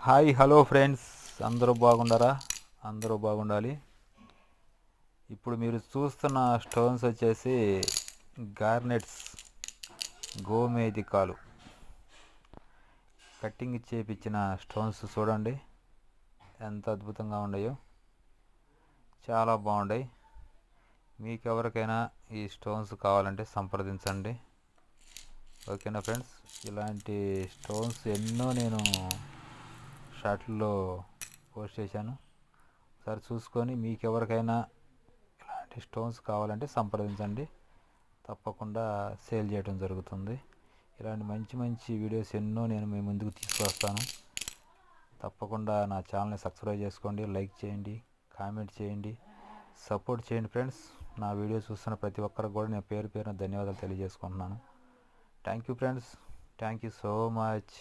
Hi hello friends, అందరూ బాగుండారా? అందరూ బాగుండాలి. ఇప్పుడు మీరు చూస్తున్న స్టోన్స్ వచ్చేసి గార్నెట్స్ గోమేధికాలు కట్టింగ్ చేపించిన స్టోన్స్. చూడండి ఎంత అద్భుతంగా ఉన్నాయో, చాలా బాగున్నాయి. మీకు ఎవరికైనా ఈ స్టోన్స్ కావాలంటే సంప్రదించండి. ఓకేనా ఫ్రెండ్స్? ఇలాంటి స్టోన్స్ ఎన్నో నేను షార్ట్లో పోస్ట్ చేశాను. ఒకసారి చూసుకొని మీకు ఎవరికైనా ఇలాంటి స్టోన్స్ కావాలంటే సంప్రదించండి. తప్పకుండా సేల్ చేయడం జరుగుతుంది. ఇలాంటి మంచి మంచి వీడియోస్ ఎన్నో నేను మీ ముందుకు తీసుకువస్తాను. తప్పకుండా నా ఛానల్ని సబ్స్క్రైబ్ చేసుకోండి, లైక్ చేయండి, కామెంట్ చేయండి, సపోర్ట్ చేయండి ఫ్రెండ్స్. నా వీడియో చూస్తున్న ప్రతి ఒక్కరికి కూడా నేను పేరు పేరున ధన్యవాదాలు తెలియజేసుకుంటున్నాను. Thank you friends, thank you so much.